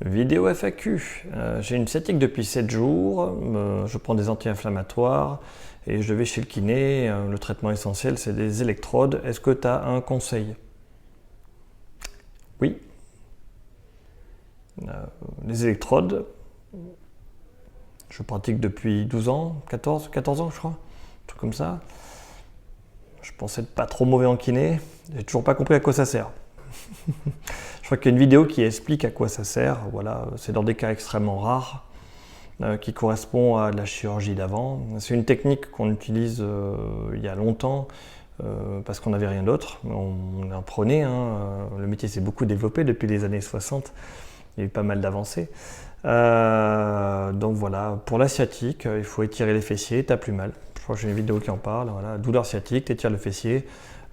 Vidéo FAQ. J'ai une sciatique depuis 7 jours, je prends des anti-inflammatoires et je vais chez le kiné. Le traitement essentiel, c'est des électrodes. Est-ce que tu as un conseil? Oui. Les électrodes, je pratique depuis 12 ans, 14 ans je crois, un truc comme ça. Je pensais être pas trop mauvais en kiné, j'ai toujours pas compris à quoi ça sert. Je crois qu'il y a une vidéo qui explique à quoi ça sert. Voilà, c'est dans des cas extrêmement rares, qui correspond à de la chirurgie d'avant. C'est une technique qu'on utilise il y a longtemps parce qu'on n'avait rien d'autre. On en prenait. Le métier s'est beaucoup développé depuis les années 60. Il y a eu pas mal d'avancées. Donc voilà, pour la sciatique, il faut étirer les fessiers, t'as plus mal. Je crois que j'ai une vidéo qui en parle. Voilà, douleur sciatique, t'étires le fessier,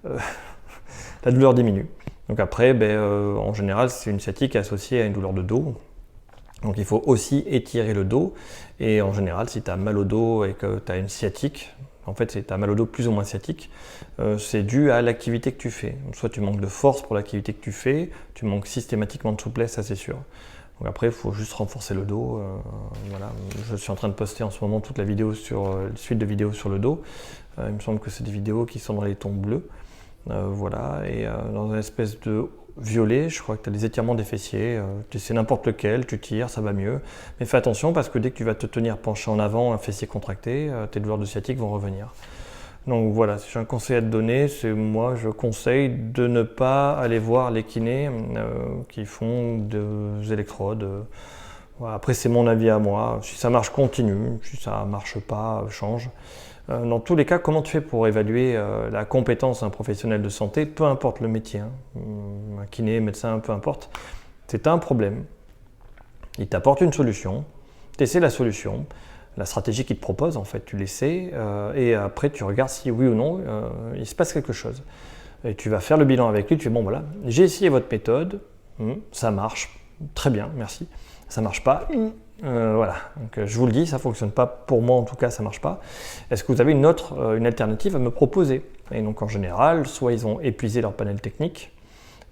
la douleur diminue. Donc après, en général, c'est une sciatique associée à une douleur de dos. Donc il faut aussi étirer le dos. Et en général, si tu as mal au dos et que tu as une sciatique, en fait, tu as mal au dos plus ou moins sciatique, c'est dû à l'activité que tu fais. Soit tu manques de force pour l'activité que tu fais, tu manques systématiquement de souplesse, ça c'est sûr. Donc après, il faut juste renforcer le dos. Voilà. Je suis en train de poster en ce moment toute la vidéo suite de vidéos sur le dos. Il me semble que c'est des vidéos qui sont dans les tons bleus. Voilà, et dans une espèce de violet, je crois que tu as des étirements des fessiers, tu sais n'importe lequel, tu tires, ça va mieux. Mais fais attention parce que dès que tu vas te tenir penché en avant, un fessier contracté, tes douleurs de sciatique vont revenir. Donc voilà, si j'ai un conseil à te donner, c'est moi je conseille de ne pas aller voir les kinés qui font des électrodes. Voilà. Après c'est mon avis à moi, si ça marche continue, si ça marche pas, change. Dans tous les cas, comment tu fais pour évaluer la compétence d'un professionnel de santé, peu importe le métier, un kiné, médecin, peu importe, c'est un problème, il t'apporte une solution, tu essaies la solution, la stratégie qu'il te propose, en fait, tu l'essaies, et après tu regardes si oui ou non, il se passe quelque chose. Et tu vas faire le bilan avec lui, tu fais bon voilà, j'ai essayé votre méthode, ça marche, très bien, merci, ça marche pas, voilà, donc je vous le dis, ça ne fonctionne pas, pour moi en tout cas ça ne marche pas. Est-ce que vous avez une alternative à me proposer? Et donc en général, soit ils ont épuisé leur panel technique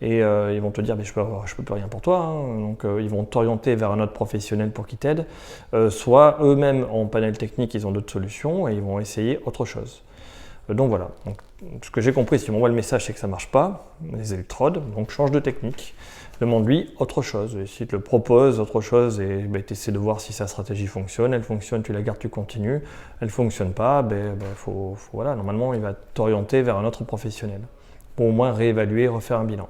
et ils vont te dire mais je peux plus rien pour toi, donc ils vont t'orienter vers un autre professionnel pour qu'il t'aide, soit eux-mêmes en panel technique ils ont d'autres solutions et ils vont essayer autre chose. Donc voilà, donc, ce que j'ai compris, si tu m'envoies le message, c'est que ça ne marche pas, les électrodes, donc change de technique, demande-lui autre chose. Et s'il te le propose autre chose, et tu essaies de voir si sa stratégie fonctionne, elle fonctionne, tu la gardes, tu continues, elle ne fonctionne pas, voilà, normalement il va t'orienter vers un autre professionnel, pour au moins réévaluer, refaire un bilan.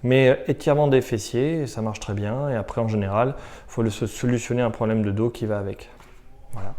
Mais étirement des fessiers, ça marche très bien, et après en général, il faut solutionner un problème de dos qui va avec. Voilà.